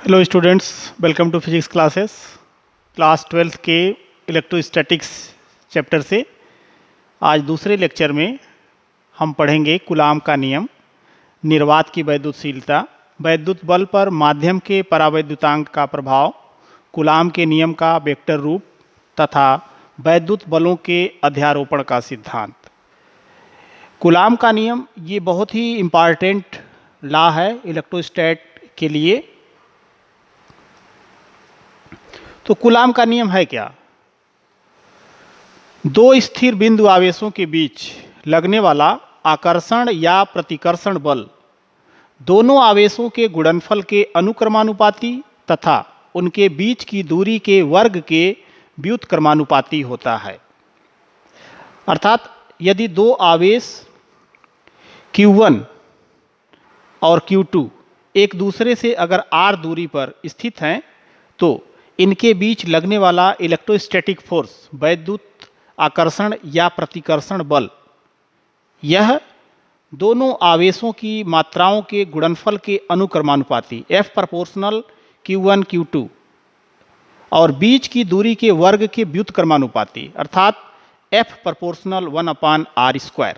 Hello students, welcome to physics classes. Class 12th के electrostatics chapter से आज दूसरे लेक्चर में हम पढ़ेंगे कूलाम का नियम, निर्वात की वैद्युतशीलता, वैद्युत बल पर माध्यम के परावैद्युतांक का प्रभाव, कूलाम के नियम का वेक्टर रूप तथा वैद्युत बलों के अध्यारोपण का सिद्धांत। कूलाम का नियम ये बहुत ही इम्पॉर्टेंट लॉ है इलेक्ट्रोस्टैट के लिए। तो कूलाम का नियम है क्या? दो स्थिर बिंदु आवेशों के बीच लगने वाला आकर्षण या प्रतिकर्षण बल दोनों आवेशों के गुणनफल के अनुक्रमानुपाती तथा उनके बीच की दूरी के वर्ग के व्युत्क्रमानुपाती होता है। अर्थात यदि दो आवेश Q1 और Q2 एक दूसरे से अगर r दूरी पर स्थित हैं तो इनके बीच लगने वाला इलेक्ट्रोस्टैटिक फोर्स, वैद्युत आकर्षण या प्रतिकर्षण बल, यह दोनों आवेशों की मात्राओं के गुणनफल के अनुक्रमानुपाती F प्रोपोर्शनल Q1 Q2 और बीच की दूरी के वर्ग के व्युत्क्रमानुपाती अर्थात F प्रोपोर्शनल 1/r²।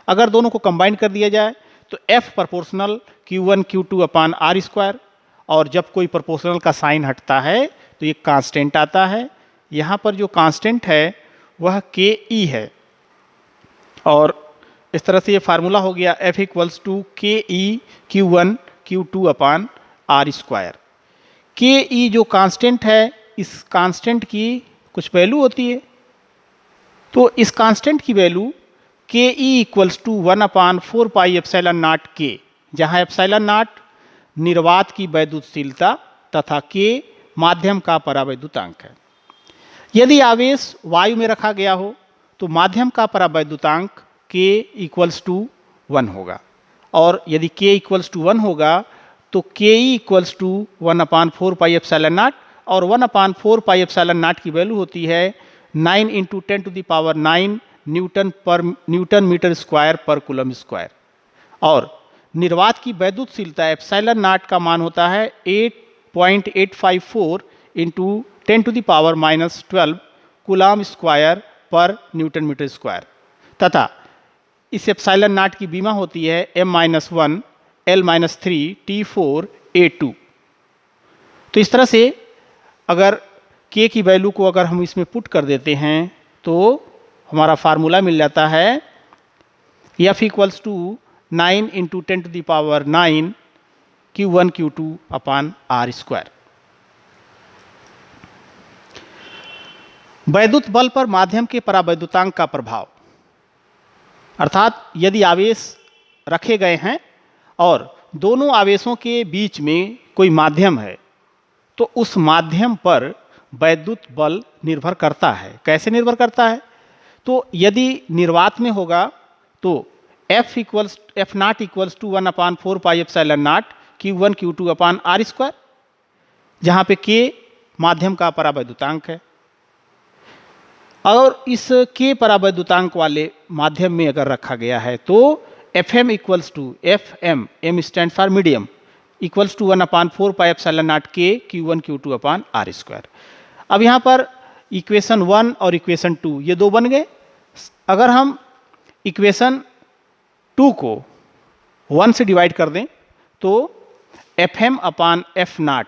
अगर दोनों को कंबाइन कर दिया जाए तो F प्रोपोर्शनल Q1 Q2/r², और जब कोई प्रोपोर्शनल का साइन हटता है तो ये कांस्टेंट आता है। यहाँ पर जो कांस्टेंट है वह Ke है, और इस तरह से ये फार्मूला हो गया F = Ke Q1 Q2/r²। Ke जो कांस्टेंट है, इस कांस्टेंट की कुछ वैल्यू होती है, तो इस कांस्टेंट की वैल्यू Ke = 1/4πε0K, जहाँ ε0 निर्वात की वैद्युतशीलता तथा K माध्यम का परावैद्युतांक है। यदि आवेश वायु में रखा गया हो तो माध्यम का परावैद्युतांक K = 1 होगा, और यदि K = 1 होगा तो Ke = 1/4πε0, और 1/4πε0 की वैल्यू होती है 9 × 10⁹ न्यूटन मीटर स्क्वायर पर कूलम स्क्वायर, और निर्वात की वैद्युतशीलता ε0 का मान होता है 8.854 × 10⁻⁻12 कूलम स्क्वायर पर न्यूटन मीटर स्क्वायर, तथा इस ε0 की बीमा होती है m-1 L-3 T4 A2। तो इस तरह से अगर K की वैल्यू को अगर हम इसमें पुट कर देते हैं तो हमारा फार्मूला मिल जाता है F = 9 × 10⁹ Q1 Q2/r²। वैद्युत बल पर माध्यम के परावैद्युतांक का प्रभाव, अर्थात यदि आवेश रखे गए हैं और दोनों आवेशों के बीच में कोई माध्यम है तो उस माध्यम पर वैद्युत बल निर्भर करता है। कैसे निर्भर करता है? तो यदि निर्वात में होगा तो F0 = 1/4πε0 Q1 Q2/r², जहाँ पे K माध्यम का परावैद्युतांक है, और इस K परावैद्युतांक वाले माध्यम में अगर रखा गया है तो Fm M stand for medium = 1/4πε0 K Q1 Q2/r²। अब यहाँ पर इक्वेशन 1 और इक्वेशन 2 ये दो बन गए। अगर हम इक्वेशन 2 को 1 से डिवाइड कर दें तो Fm/F0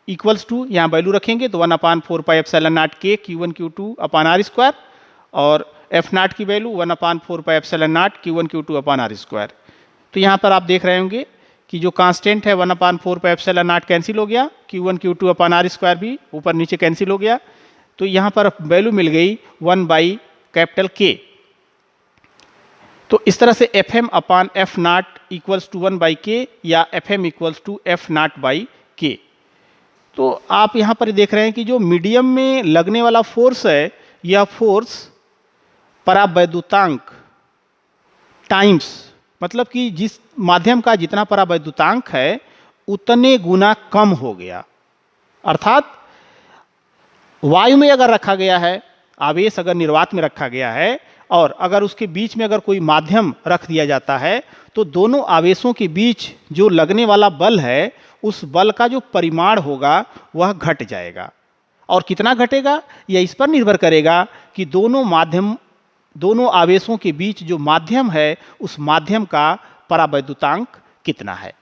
= यहाँ वैल्यू रखेंगे तो 1/4πε0 K Q1 Q2/r², और F0 की वैल्यू 1/4πε0 Q1 Q2/r²। तो यहाँ पर आप देख रहे होंगे कि जो कांस्टेंट है 1/4πε0 कैंसिल हो गया, Q1 Q2/r² भी ऊपर नीचे कैंसिल हो गया, तो यहाँ पर वैल्यू मिल गई 1/K। तो इस तरह से Fm/F0 = 1/K या Fm = F0/K। तो आप यहाँ पर देख रहे हैं कि जो मीडियम में लगने वाला फोर्स है, यह फोर्स परावैद्युतांक टाइम्स, मतलब कि जिस माध्यम का जितना परावैद्युतांक है उतने गुना कम हो गया। अर्थात वायु में अगर रखा गया है, आवेश अगर निर्वात में रखा गया है और अगर उसके बीच में अगर कोई माध्यम रख दिया जाता है तो दोनों आवेशों के बीच जो लगने वाला बल है उस बल का जो परिमाण होगा वह घट जाएगा। और कितना घटेगा यह इस पर निर्भर करेगा कि दोनों आवेशों के बीच जो माध्यम है उस माध्यम का परावैद्युतांक कितना है।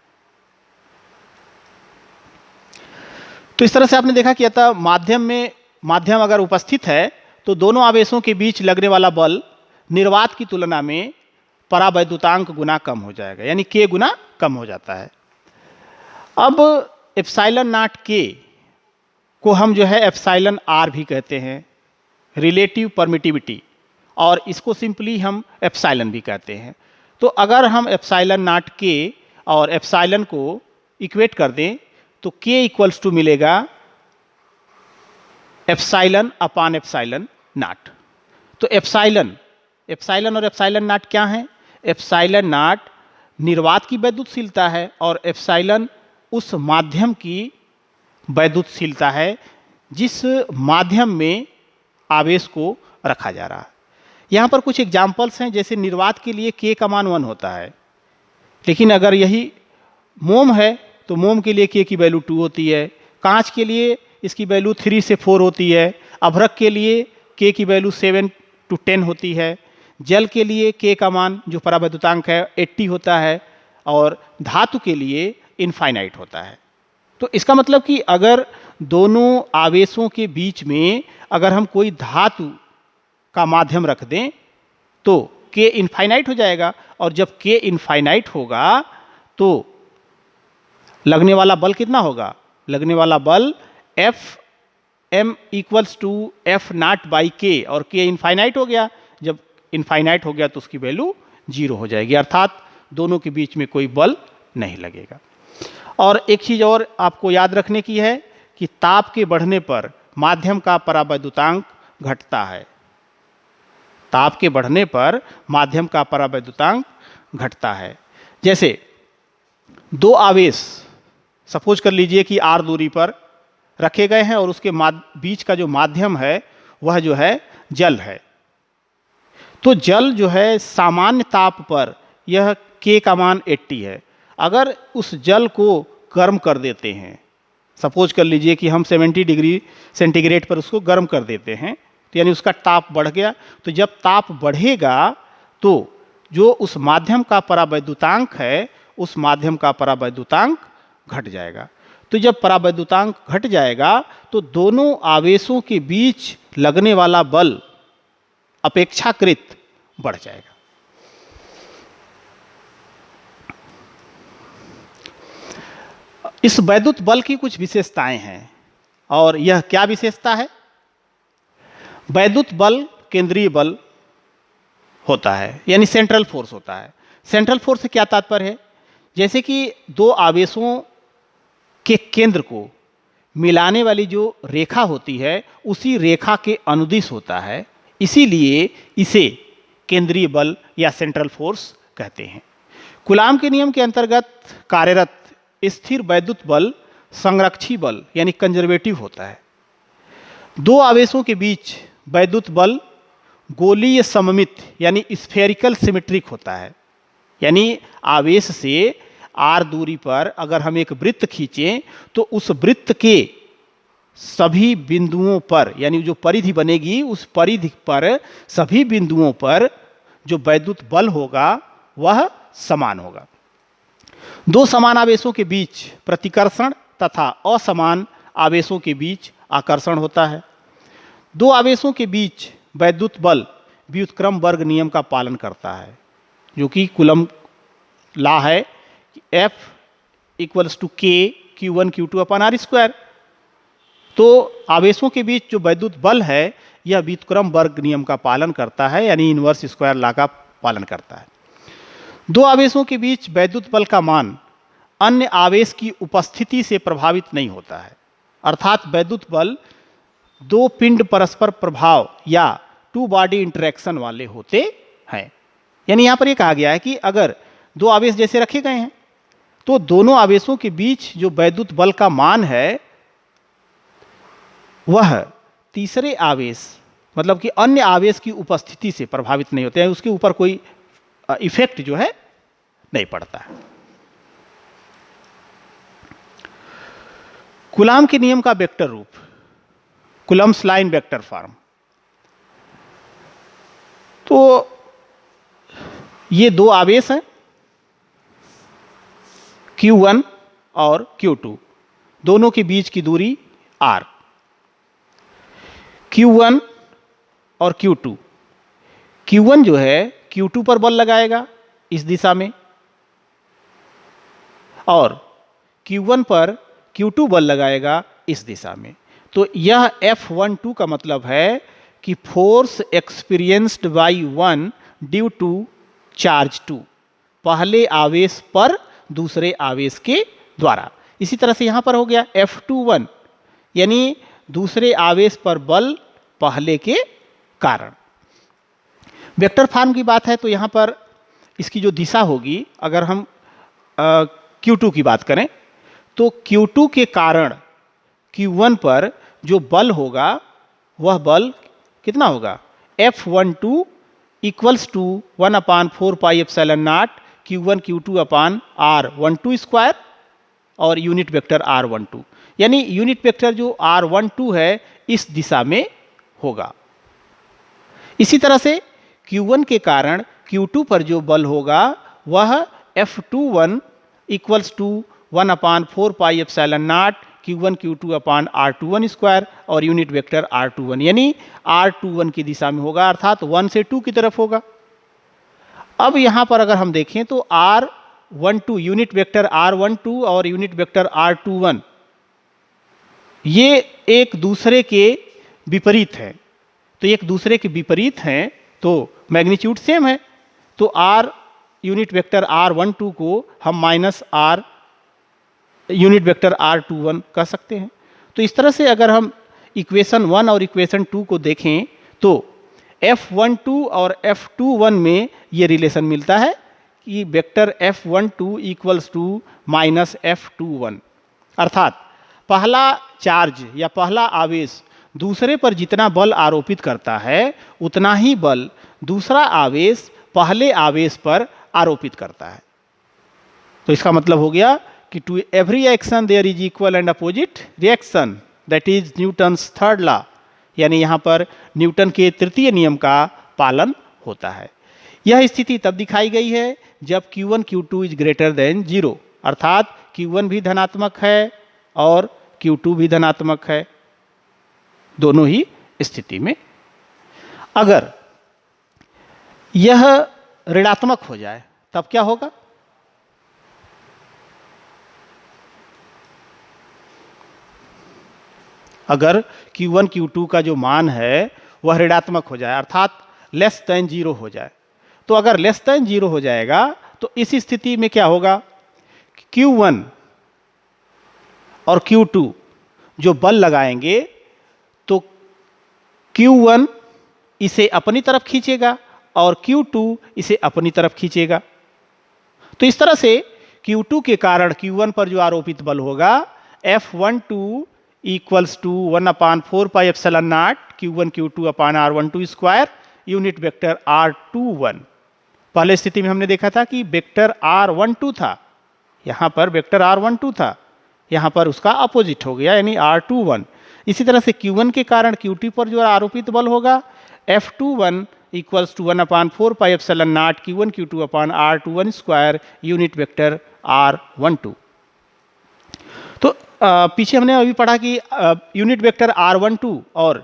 तो इस तरह से आपने देखा कि अतः माध्यम अगर उपस्थित है तो दोनों आवेशों के बीच लगने वाला बल निर्वात की तुलना में परावैद्युतांक गुना कम हो जाएगा, यानी k गुना कम हो जाता है। अब एप्सिलॉन नॉट k को हम जो है एप्सिलॉन r भी कहते हैं, रिलेटिव परमिटिविटी, और इसको सिंपली हम एप्सिलॉन भी कहते हैं। तो अगर हम एप्सिलॉन नॉट k और एप्सिलॉन को इक्वेट कर दें तो k इक्वल्स टू मिलेगा एप्सिलॉन अपान एप्सिलॉन नॉट। तो एप्सिलॉन और एप्सिलॉन नॉट क्या है? एप्सिलॉन नॉट निर्वात की वैद्युतशीलता है और एप्सिलॉन उस माध्यम की वैद्युतशीलता है जिस माध्यम में आवेश को रखा जा रहा है। यहाँ पर कुछ एग्जाम्पल्स हैं, जैसे निर्वात के लिए k का मान 1 होता है, लेकिन अगर यही मोम है तो मोम के लिए k की वैल्यू 2 होती है, कांच के लिए इसकी वैल्यू 3 से 4 होती है, अभ्रक के लिए k की वैल्यू 7 to 10 होती है, जल के लिए k का मान जो परावैद्युतांक है 80 होता है, और धातु के लिए इनफाइनाइट होता है। तो इसका मतलब कि अगर दोनों आवेशों के बीच में अगर हम कोई धातु का माध्यम रख दें तो k इनफाइनाइट हो जाएगा, और जब k इनफाइनाइट होगा तो लगने वाला बल कितना होगा? लगने वाला बल F m equals to F naught by k, और k इनफाइनाइट हो गया। जब इनफाइनाइट हो गया तो उसकी वैल्यू 0 हो जाएगी, अर्थात दोनों के बीच में कोई बल नहीं लगेगा। और एक चीज और आपको याद रखने की है कि ताप के बढ़ने पर माध्यम का परावैद्युतांक घटता है। ताप के बढ़ने पर माध्यम का परावैद्युतांक घटता है। जैसे दो आवेश सपोज कर लीजिए कि r दूरी पर रखे गए हैं और उसके बीच का जो माध्यम है वह जो है जल है। तो जल जो है सामान्य ताप पर यह k का मान 80 है। अगर उस जल को गर्म कर देते हैं, सपोज कर लीजिए कि हम 70 डिग्री सेंटीग्रेड पर उसको गर्म कर देते हैं, तो यानी उसका ताप बढ़ गया। तो जब ताप बढ़ेगा तो जो उस माध्यम का परावैद्युतांक है उस माध्यम का परावैद्युतांक घट जाएगा। तो जब परावैद्युतांक घट जाएगा तो दोनों आवेशों के बीच लगने वाला बल अपेक्षाकृत बढ़ जाएगा। इस वैद्युत बल की कुछ विशेषताएं हैं, और यह क्या विशेषता है? वैद्युत बल केंद्रीय बल होता है, यानी सेंट्रल फोर्स होता है। सेंट्रल फोर्स से क्या तात्पर्य है? जैसे कि दो आवेशों के केंद्र को मिलाने वाली जो रेखा होती है उसी रेखा के अनुदिश होता है, इसीलिए इसे केंद्रीय बल या सेंट्रल फोर्स कहते हैं। कूलाम के नियम के अंतर्गत कार्यरत स्थिर वैद्युत बल संरक्षी बल यानी कंजर्वेटिव होता है। दो आवेशों के बीच वैद्युत बल गोलीय सममित यानी स्फेरिकल सिमेट्रिक होता है, यानी आवेश से r दूरी पर अगर हम एक वृत्त खींचें तो उस वृत्त के सभी बिंदुओं पर, यानी जो परिधि बनेगी उस परिधि पर सभी बिंदुओं पर जो वैद्युत बल होगा वह समान होगा। दो समान आवेशों के बीच प्रतिकर्षण तथा असमान आवेशों के बीच आकर्षण होता है। दो आवेशों के बीच वैद्युत बल व्युत्क्रम वर्ग नियम का पालन करता है, जो कि कूलम लॉ है कि F equals to K Q1 Q2 upon R square. तो आवेशों के बीच जो वैद्युत बल है यह व्युत्क्रम वर्ग नियम का पालन करता है, यानी इनवर्स स्क्वायर लॉ का पालन करता है। दो आवेशों के बीच वैद्युत बल का मान अन्य आवेश की उपस्थिति से प्रभावित नहीं होता है, अर्थात वैद्युत बल दो पिंड परस्पर प्रभाव या टू बॉडी इंटरेक्शन वाले होते हैं। यानी यहां पर यह कहा गया है कि अगर दो आवेश जैसे रखे गए हैं तो दोनों आवेशों के बीच जो वैद्युत बल का मान है वह तीसरे आवेश मतलब कि अन्य आवेश की उपस्थिति से प्रभावित नहीं होते हैं, उसके ऊपर कोई इफेक्ट जो है नहीं पड़ता है। कूलाम के नियम का वेक्टर रूप, कूलम्स लाइन वेक्टर फॉर्म। तो ये दो आवेश हैं Q1 और Q2, दोनों के बीच की दूरी r। Q1 और Q2, Q1 जो है Q2 पर बल लगाएगा इस दिशा में, और Q1 पर Q2 बल लगाएगा इस दिशा में। तो यह F12 का मतलब है कि force experienced by one due to charge 2, पहले आवेश पर दूसरे आवेश के द्वारा। इसी तरह से यहां पर हो गया F21, यानी दूसरे आवेश पर बल पहले के कारण। वेक्टर फॉर्म की बात है तो यहां पर इसकी जो दिशा होगी, अगर हम Q2 की बात करें तो Q2 के कारण Q1 पर जो बल होगा वह बल कितना होगा, F12 equals to 1/4 pi epsilon naught Q1 Q2 upon R12 square और यूनिट वेक्टर R12, यानी यूनिट वेक्टर जो R12 है इस दिशा में होगा। इसी तरह से Q1 के कारण Q2 पर जो बल होगा वह F21 equals to 1/4 pi epsilon naught Q1 Q2 upon R21 square और यूनिट वेक्टर R21, यानी R21 की दिशा में होगा, अर्थात 1 से 2 की तरफ होगा। अब यहां पर अगर हम देखें तो R12, यूनिट वेक्टर R12 और यूनिट वेक्टर R21 ये एक दूसरे के विपरीत है। तो एक दूसरे के विपरीत हैं तो मैग्नीट्यूड सेम है, तो R यूनिट वेक्टर R12 को हम minus R unit vector R21 कह सकते हैं। तो इस तरह से अगर हम इक्वेशन 1 और इक्वेशन 2 को देखें तो F12 और F21 में ये रिलेशन मिलता है कि vector F12 equals to minus F21, अर्थात पहला चार्ज या पहला आवेश दूसरे पर जितना बल आरोपित करता है उतना ही बल दूसरा आवेश पहले आवेश पर आरोपित करता है। तो इसका मतलब हो गया कि to every action there is equal and opposite reaction, that is Newton's third law, यानी यहाँ पर न्यूटन के तृतीय नियम का पालन होता है। यह स्थिति तब दिखाई गई है जब Q1 Q2 is greater than 0, अर्थात Q1 भी धनात्मक है और Q2 भी धनात्मक है, दोनों ही स्थिति में। अगर यह ऋणात्मक हो जाए तब क्या होगा, अगर Q1 Q2 का जो मान है वह ऋणात्मक हो जाए, अर्थात लेस देन 0 हो जाए, तो अगर लेस देन 0 हो जाएगा तो इस स्थिति में क्या होगा, Q1 और Q2 जो बल लगाएंगे तो Q1 इसे अपनी तरफ खींचेगा और Q2 इसे अपनी तरफ खींचेगा। तो इस तरह से Q2 के कारण Q1 पर जो आरोपित बल होगा F12 equals to 1/4 pi epsilon naught Q1 Q2 upon R12 square unit vector R21। पहले स्थिति में हमने देखा था कि वेक्टर R12 था, यहां पर वेक्टर R12 था, यहां पर उसका अपोजिट हो गया यानी R21। इसी तरह से Q1 के कारण Q2 पर जो आरोपित बल होगा F21 equals to 1/4 pi epsilon naught Q1 Q2 upon R21 square unit vector R12। तो पीछे हमने अभी पढ़ा कि यूनिट वेक्टर R12 और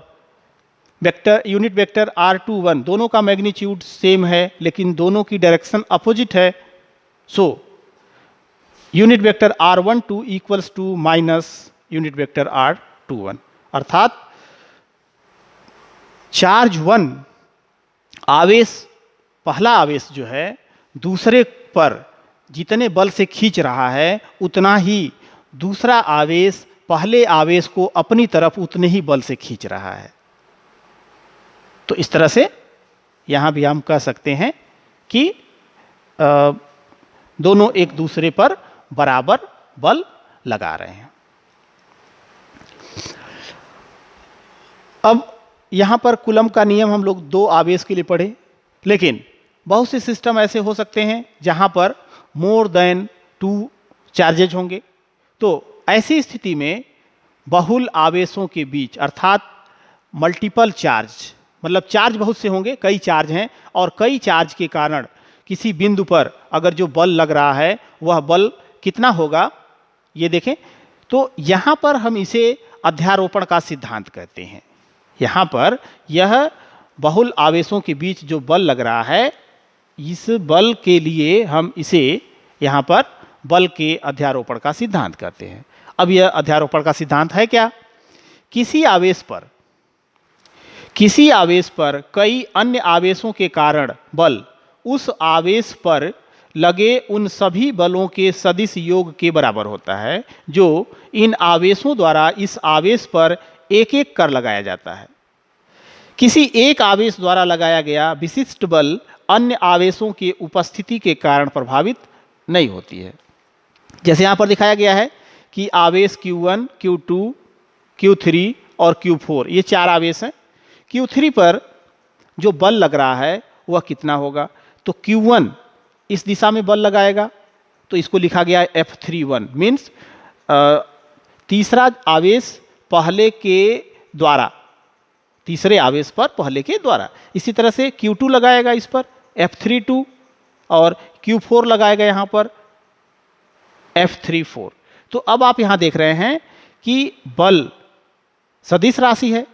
यूनिट वेक्टर R21 दोनों का मैग्नीट्यूड सेम है लेकिन दोनों की डायरेक्शन अपोजिट है। So unit vector R12 equals to minus unit vector R21, अर्थात चार्ज 1 आवेश, पहला आवेश जो है दूसरे पर जितने बल से खींच रहा है उतना ही दूसरा आवेश पहले आवेश को अपनी तरफ उतने ही बल से खींच रहा है। तो इस तरह से यहां भी हम कह सकते हैं कि दोनों एक दूसरे पर बराबर बल लगा रहे हैं। अब यहां पर कूलम का नियम हम लोग दो आवेश के लिए पढ़े, लेकिन बहुत से सिस्टम ऐसे हो सकते हैं जहां पर मोर देन 2 चार्जेज होंगे। तो ऐसी स्थिति में बहुल आवेशों के बीच, अर्थात मल्टीपल चार्ज, मतलब चार्ज बहुत से होंगे, कई चार्ज हैं, और कई चार्ज के कारण किसी बिंदु पर अगर जो बल लग रहा है वह बल कितना होगा, ये देखें। तो यहाँ पर हम इसे अध्यारोपण का सिद्धांत कहते हैं। यहाँ पर यह बहुल आवेशों के बीच जो बल लग रहा है, इस बल के लिए हम इसे यहाँ पर बल के अध्यारोपण का सिद्धांत कहते हैं। अब यह अध्यारोपण का सिद्धांत है क्या? किसी आवेश पर कई अन्य आवेशों के कारण बल उस आवेश पर लगे उन सभी बलों के सदिश योग के बराबर होता है जो इन आवेशों द्वारा इस आवेश पर एक एक कर लगाया जाता है। किसी एक आवेश द्वारा लगाया गया विशिष्ट बल अन्य आवेशों की उपस्थिति के कारण प्रभावित नहीं होती है। जैसे यहाँ पर दिखाया गया है कि आवेश Q1, Q2, Q3 और Q4, ये चार आवेश हैं। Q3 पर जो बल लग रहा है वह कितना होगा? तो Q1 इस दिशा में बल लगाएगा, तो इसको लिखा गया है F31, मीन्स तीसरा आवेश पहले के द्वारा, तीसरे आवेश पर पहले के द्वारा। इसी तरह से Q2 लगाएगा इस पर F32 और Q4 लगाएगा यहाँ पर F34। तो अब आप यहाँ देख रहे हैं कि बल सदिश राशि है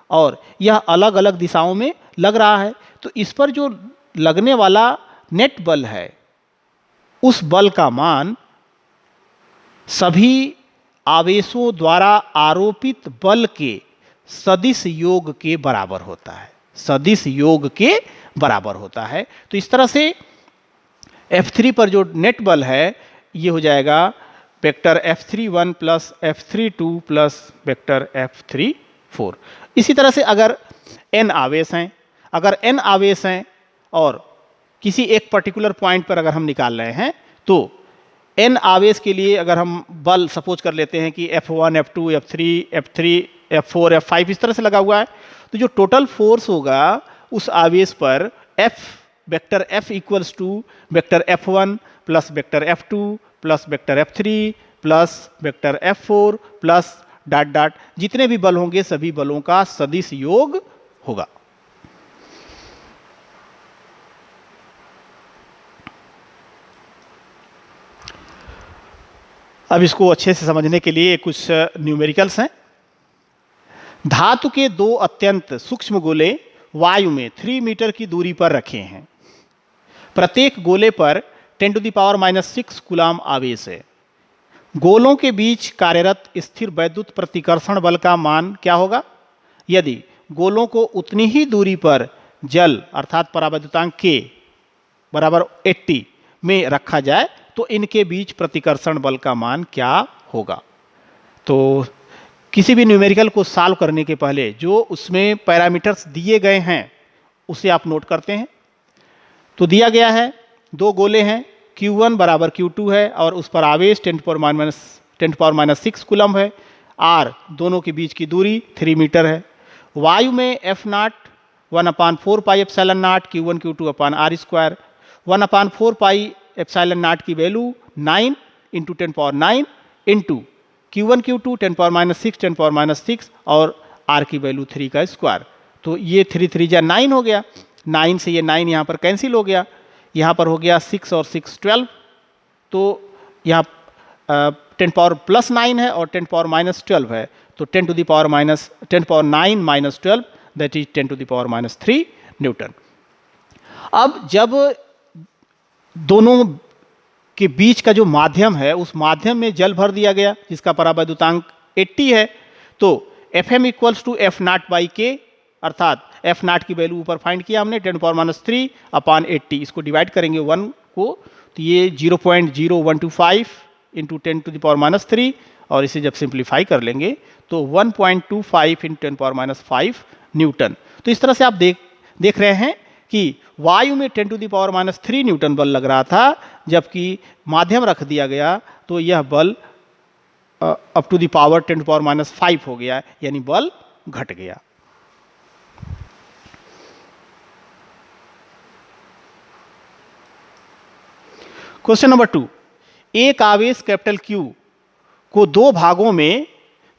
और यह अलग अलग दिशाओं में लग रहा है। तो इस पर जो लगने वाला नेट बल है, उस बल का मान सभी आवेशों द्वारा आरोपित बल के सदिश योग के बराबर होता है, सदिश योग के बराबर होता है। तो इस तरह से F3 पर जो नेट बल है ये हो जाएगा vector F31 plus F32 plus vector F34। इसी तरह से अगर n आवेश हैं, अगर n आवेश हैं और किसी एक पर्टिकुलर पॉइंट पर अगर हम निकाल रहे हैं, तो n आवेश के लिए अगर हम बल सपोज कर लेते हैं कि F1, F2, F3, F4, F5 इस तरह से लगा हुआ है, तो जो टोटल फोर्स होगा उस आवेश पर vector F equals to vector F1 plus vector F2 plus vector F3 plus vector F4 plus dot dot, जितने भी बल होंगे सभी बलों का सदिश योग होगा। अब इसको अच्छे से समझने के लिए कुछ न्यूमेरिकल्स हैं। धातु के दो अत्यंत सूक्ष्म गोले वायु में 3 मीटर की दूरी पर रखे हैं। प्रत्येक गोले पर 10⁻⁻6 कूलाम आवेश है। गोलों के बीच कार्यरत स्थिर वैद्युत प्रतिकर्षण बल का मान क्या होगा? यदि गोलों को उतनी ही दूरी पर जल अर्थात परावैद्युतांक K बराबर 80 में रखा जाए तो इनके बीच प्रतिकर्षण बल का मान क्या होगा? तो किसी भी न्यूमेरिकल को सॉल्व करने के पहले जो उसमें पैरामीटर्स दिए गए हैं उसे आप नोट करते हैं। तो दिया गया है दो गोले हैं, Q1 बराबर Q2 है और उस पर आवेश 10⁻⁻6 कूलम है। R दोनों के बीच की दूरी 3 मीटर है। वायु में F0 1/4 pi epsilon naught Q1 Q2 upon R square, 1/4 pi epsilon naught की value 9 into 10⁻9 into Q1 Q2 10⁻6 और R की वैल्यू 3 का स्क्वायर। तो ये 3 3 जा 9 हो गया, 9 से ये 9 यहाँ पर कैंसिल हो गया, यहाँ पर हो गया 6 और 6 12। तो यहाँ 10⁻+9 है और 10⁻−12 है, तो 10⁻9 - 12 दैट इज 10⁻³ न्यूटन। अब जब दोनों के बीच का जो माध्यम है उस माध्यम में जल भर दिया गया जिसका परावैद्युतांक 80 है, तो Fm इक्वल्स टू F0/K, अर्थात F0 की वैल्यू ऊपर फाइंड किया हमने 10⁻³ अपान 80, इसको डिवाइड करेंगे 1 को, तो ये 0.0125 इंटू 10⁻³ और इसे जब सिंप्लीफाई कर लेंगे तो 1.25 इंटू 10⁻5 न्यूटन। तो इस तरह से आप देख रहे हैं कि वायु में 10⁻³ न्यूटन बल लग रहा था, जबकि माध्यम रख दिया गया तो यह बल अप टू द पावर 10⁻5 हो गया, यानी बल घट गया। क्वेश्चन नंबर 2, एक आवेश कैपिटल Q को दो भागों में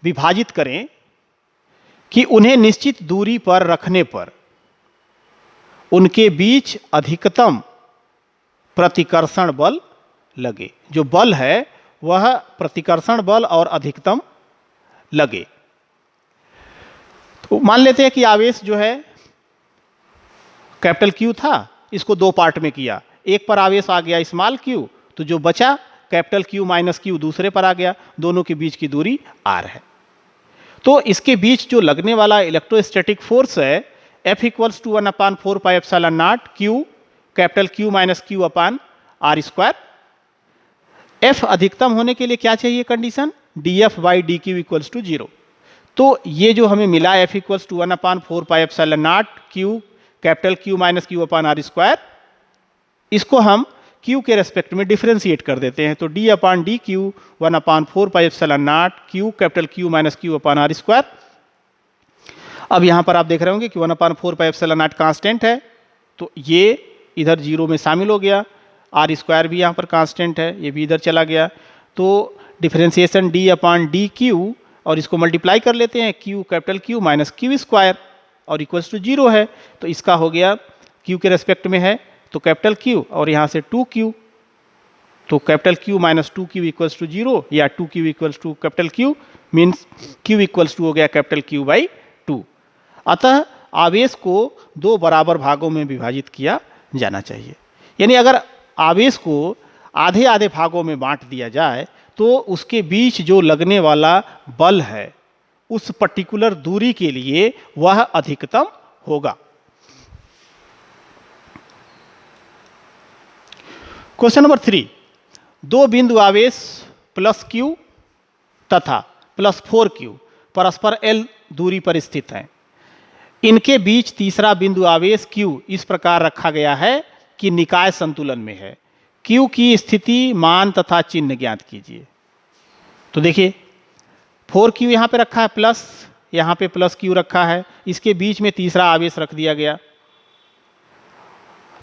विभाजित करें कि उन्हें निश्चित दूरी पर रखने पर उनके बीच अधिकतम प्रतिकर्षण बल लगे। जो बल है वह प्रतिकर्षण बल और अधिकतम लगे। तो मान लेते हैं कि आवेश जो है कैपिटल क्यू था, इसको दो पार्ट में किया। एक पर आवेश आ गया स्मॉल क्यू, तो जो बचा कैपिटल क्यू माइनस क्यू दूसरे पर आ गया। दोनों के बीच की दूरी आर है। तो इसके बीच जो लगने वाला इलेक्ट्रोस्टैटिक फोर्स है F equals to 1/4 pi epsilon naught q capital q minus q upon r square. F अधिकतम होने के लिए क्या चाहिए condition? dF by d q equals to 0। तो ये जो हमें मिला F equals to 1/4 pi epsilon naught q capital q minus q upon r square, इसको हम Q के रेस्पेक्ट में डिफरेंशिएट कर देते हैं। तो d upon d q 1/4 pi epsilon naught q capital q minus q upon r square. अब यहां पर आप देख रहे होंगे कि 1/4 पाई एप्सिलॉन नॉट कांस्टेंट है, तो ये इधर जीरो में शामिल हो गया। आर स्क्वायर भी यहाँ पर कांस्टेंट है, ये भी इधर चला गया। तो differentiation d upon d Q और इसको मल्टीप्लाई कर लेते हैं Q capital q minus Q square और इक्वल्स टू 0 है। तो इसका हो गया क्यू के रेस्पेक्ट में है तो कैपिटल क्यू और यहाँ से 2q, तो capital q minus 2q equals to 0 या 2q equals to capital q means q equals to हो गया कैपिटल क्यू बाई 2। अतः आवेश को दो बराबर भागों में विभाजित किया जाना चाहिए। यानी अगर आवेश को आधे आधे भागों में बांट दिया जाए तो उसके बीच जो लगने वाला बल है उस पर्टिकुलर दूरी के लिए वह अधिकतम होगा। क्वेश्चन नंबर 3, दो बिंदु आवेश प्लस क्यू तथा प्लस 4q परस्पर l दूरी पर स्थित हैं। इनके बीच तीसरा बिंदु आवेश q इस प्रकार रखा गया है कि निकाय संतुलन में है। q की स्थिति, मान तथा चिन्ह ज्ञात कीजिए। तो देखिए 4q यहाँ पे रखा है प्लस, यहाँ पे प्लस q रखा है, इसके बीच में तीसरा आवेश रख दिया गया।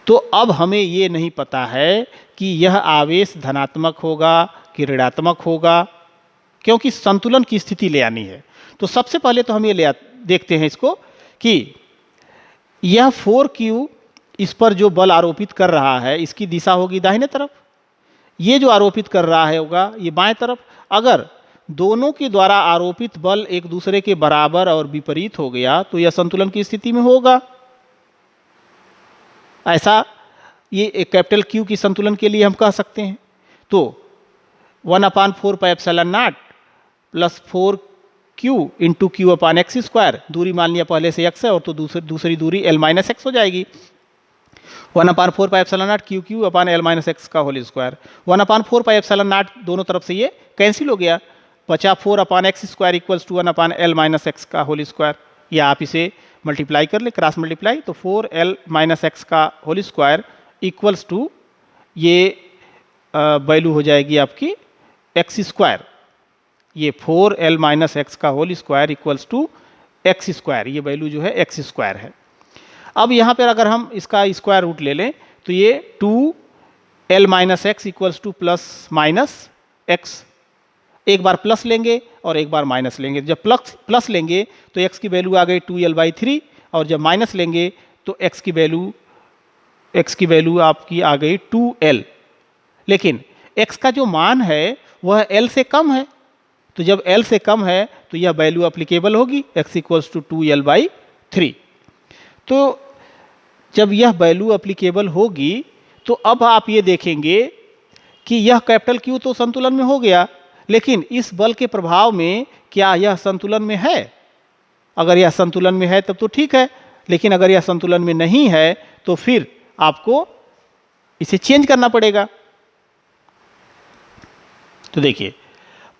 तो अब हमें ये नहीं पता है कि यह आवेश धनात्मक होगा कि ऋणात्मक होगा, क्योंकि संतुलन की स्थिति ले आनी है। तो सबसे पहले तो हम ये देखते हैं इसको कि यह 4q इस पर जो बल आरोपित कर रहा है इसकी दिशा होगी दाहिने तरफ, ये जो आरोपित कर रहा है होगा ये बाएं तरफ। अगर दोनों के द्वारा आरोपित बल एक दूसरे के बराबर और विपरीत हो गया तो यह संतुलन की स्थिति में होगा। ऐसा ये एक कैपिटल Q की संतुलन के लिए हम कह सकते हैं। तो 1/4 pi epsilon not plus 4q into Q upon x square, दूरी मान लिया पहले से x है और तो दूसरी दूरी l माइनस एक्स हो जाएगी। 1/4 pi epsilon naught q q upon l minus x का whole square. 1/4 pi epsilon naught दोनों तरफ से ये कैंसिल हो गया, बचा 4 upon x square equals to 1 upon l minus x का होल स्क्वायर। या आप इसे मल्टीप्लाई कर ले, क्रॉस मल्टीप्लाई, तो 4l माइनस एक्स का होल स्क्वायर इक्वल्स टू ये वैल्यू हो जाएगी आपकी एक्स स्क्वायर। ये 4l माइनस एक्स का whole square equals to x square, ये वैल्यू जो है एक्स स्क्वायर है। अब यहाँ पर अगर हम इसका स्क्वायर रूट ले लें तो ये 2l minus x equals two plus minus x, एक बार प्लस लेंगे और एक बार माइनस लेंगे। जब प्लस लेंगे तो x की वैल्यू आ गई 2l/3 और जब माइनस लेंगे तो x की वैल्यू आपकी आ गई 2l। लेकिन x का जो मान है वह l से कम है, तो जब l से कम है तो यह वैल्यू अप्लीकेबल होगी x इक्वल्स टू 2l/3। तो जब यह वैल्यू अप्लीकेबल होगी तो अब आप ये देखेंगे कि यह कैपिटल Q तो संतुलन में हो गया, लेकिन इस बल के प्रभाव में क्या यह संतुलन में है? अगर यह संतुलन में है तब तो ठीक है, लेकिन अगर यह संतुलन में नहीं है तो फिर आपको इसे चेंज करना पड़ेगा। तो देखिए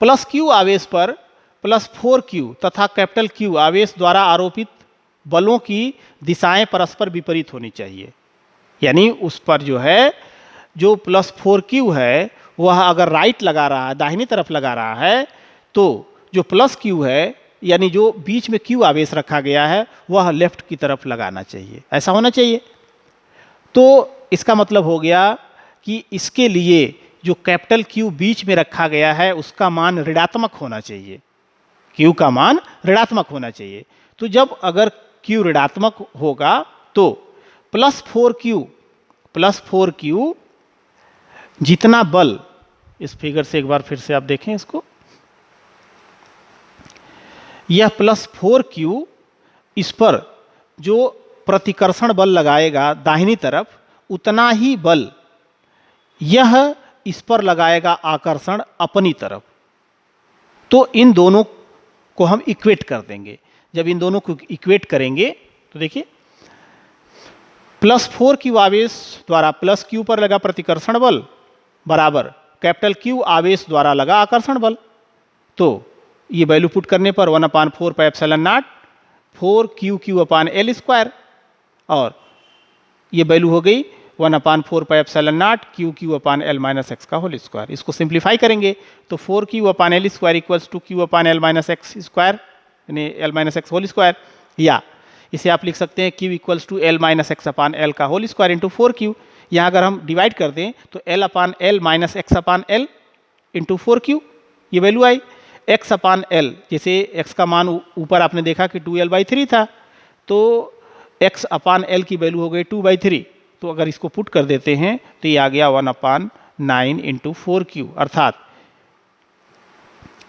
प्लस q आवेश पर प्लस 4q तथा कैपिटल Q आवेश द्वारा आरोपित बलों की दिशाएं परस्पर विपरीत होनी चाहिए। यानी उस पर जो है जो प्लस 4q है वह अगर राइट लगा रहा है, दाहिनी तरफ लगा रहा है, तो जो प्लस q है यानी जो बीच में q आवेश रखा गया है वह लेफ्ट की तरफ लगाना चाहिए, ऐसा होना चाहिए। तो इसका मतलब हो गया कि इसके लिए जो कैपिटल Q बीच में रखा गया है उसका मान ऋणात्मक होना चाहिए, Q का मान ऋणात्मक होना चाहिए। तो जब अगर Q ऋणात्मक होगा तो प्लस 4Q जितना बल, इस फिगर से एक बार फिर से आप देखें इसको, यह प्लस 4Q इस पर जो प्रतिकर्षण बल लगाएगा दाहिनी तरफ, उतना ही बल यह इस पर लगाएगा आकर्षण अपनी तरफ। तो इन दोनों को हम इक्वेट कर देंगे। जब इन दोनों को इक्वेट करेंगे तो देखिए, प्लस 4Q आवेश द्वारा प्लस Q पर लगा प्रतिकर्षण बल बराबर कैपिटल Q आवेश द्वारा लगा आकर्षण बल। तो ये वैल्यू पुट करने पर 1/4 पाई एप्सिलॉन नॉट 4QQ/L², और ये वैल्यू हो गई 1/4 pi epsilon not QQ/L - x का होल स्क्वायर। इसको सिंप्लीफाई करेंगे तो 4Q/L² equals to Q/L - x², यानी L - x होल स्क्वायर, या इसे आप लिख सकते हैं Q इक्वल्स टू L-x/L का होल स्क्वायर इंटू 4Q। यहाँ अगर हम डिवाइड कर दें तो L/L - x/L इंटू 4Q, ये वैल्यू आई। x/L, जैसे x का मान ऊपर आपने देखा कि 2L/3 था, तो x/L की वैल्यू हो गई 2/3। तो अगर इसको पुट कर देते हैं तो ये आ गया 1/9 इंटू 4Q, अर्थात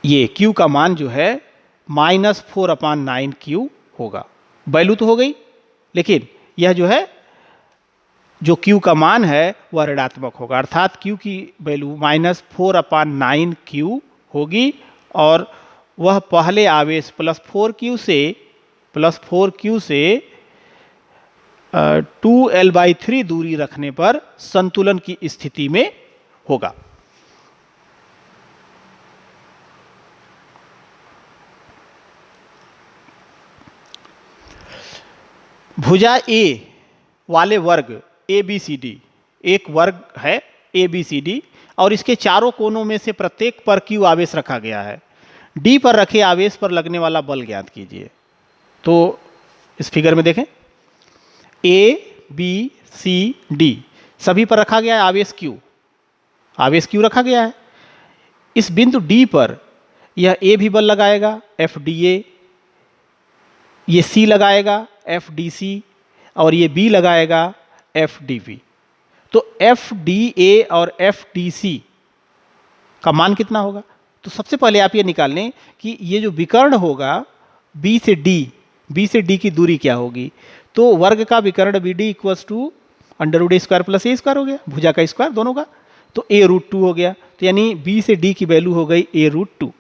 ये Q का मान जो है -4/9Q होगा। वैल्यू तो हो गई, लेकिन यह जो है, जो Q का मान है वह ऋणात्मक होगा, अर्थात Q की वैल्यू -4/9Q होगी, और वह पहले आवेश प्लस 4Q से 2L/3 दूरी रखने पर संतुलन की स्थिति में होगा। भुजा A वाले वर्ग ABCD, एक वर्ग है ABCD, और इसके चारों कोनों में से प्रत्येक पर Q आवेश रखा गया है। D पर रखे आवेश पर लगने वाला बल ज्ञात कीजिए। तो इस फिगर में देखें, A, B, C, D सभी पर रखा गया है आवेश Q रखा गया है। इस बिंदु D पर यह A भी बल लगाएगा FDA, ये C लगाएगा FDC, और ये B लगाएगा FDB। तो FDA और FDC का मान कितना होगा? तो सबसे पहले आप ये निकाल लें कि ये जो विकर्ण होगा B से D की दूरी क्या होगी। तो वर्ग का विकर्ण BD equals to √A² plus A² हो गया, भुजा का स्क्वायर दोनों का, तो A√2 हो गया। तो यानी B से D की वैल्यू हो गई A√2।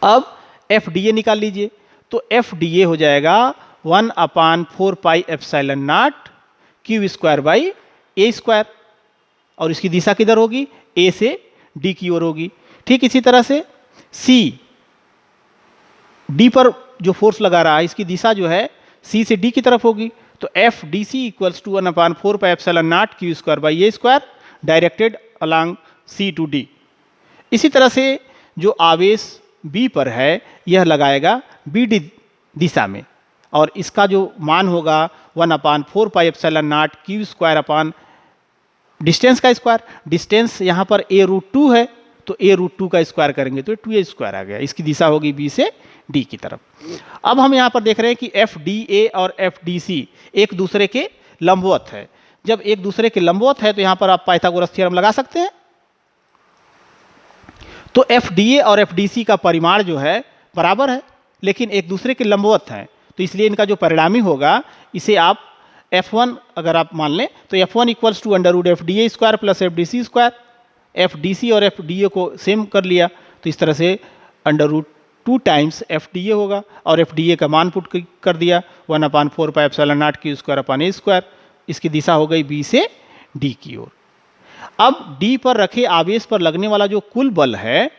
अब FDA निकाल लीजिए, तो FDA हो जाएगा 1/4 पाई एप्सिलॉन नॉट Q²/A², और इसकी दिशा किधर होगी? A से D की ओर होगी। ठीक इसी तरह से C, D पर जो फोर्स लगा रहा है, इसकी दिशा जो है C से D की तरफ होगी। तो FDC equals to 1/4 pi epsilon naught Q²/A² directed along C to D। इसी तरह से जो आवेश B पर है यह लगाएगा BD दिशा में, और इसका जो मान होगा 1/4 pi epsilon not Q² distance का स्क्वायर। डिस्टेंस यहाँ पर A√2 है, तो A√2 का स्क्वायर करेंगे तो 2A² आ गया। इसकी दिशा होगी B से D की तरफ। अब हम यहाँ पर देख रहे हैं कि FDA और FDC एक दूसरे के लंबवत है। जब एक दूसरे के लंबवत है तो यहाँ पर आप पाइथागोरस थ्योरम लगा सकते हैं। तो FDA और FDC का परिमाण जो है बराबर है, लेकिन एक दूसरे के लंबवत हैं, तो इसलिए इनका जो परिणामी होगा इसे आप F1 अगर आप मान लें तो F1 equals to √FDA² plus FDC²। FDC और FDA को सेम कर लिया, तो इस तरह से √2 टाइम्स FDA होगा, और FDA का मान पुट कर दिया 1/4 पाई एप्सिलॉन नॉट Q²/A²। इसकी दिशा हो गई B से D की ओर। अब D पर रखे आवेश पर लगने वाला जो कुल बल है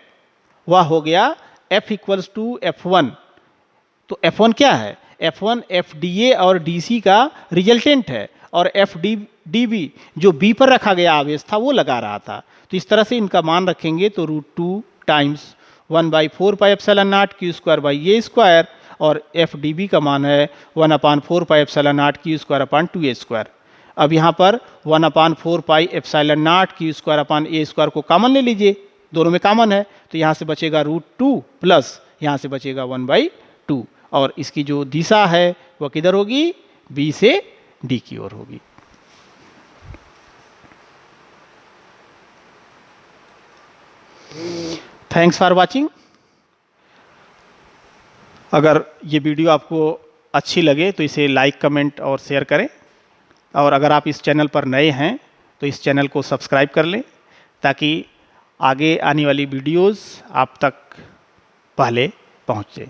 वह हो गया F इक्वल्स टू F1। तो F1 क्या है? F1 FDA और DC का रिजल्टेंट है, और FDB जो B पर रखा गया आवेश था वो लगा रहा था। तो इस तरह से इनका मान रखेंगे तो √2 times 1/4 pi epsilon naught Q²/A², और FDB का मान है 1/4 पाई एप्सिलॉन नॉट Q²/2A²। अब यहाँ पर 1/4 पाई एप्सिलॉन नॉट Q²/A² को कॉमन ले लीजिए, दोनों में कॉमन है, तो यहाँ से बचेगा √2 प्लस यहाँ से बचेगा 1/2 और इसकी जो दिशा है वह किधर होगी, बी से डी की ओर होगी। Thanks for watching. अगर ये वीडियो आपको अच्छी लगे तो इसे लाइक, कमेंट और शेयर करें, और अगर आप इस चैनल पर नए हैं तो इस चैनल को सब्सक्राइब कर लें ताकि आगे आने वाली वीडियोस आप तक पहले पहुंचे।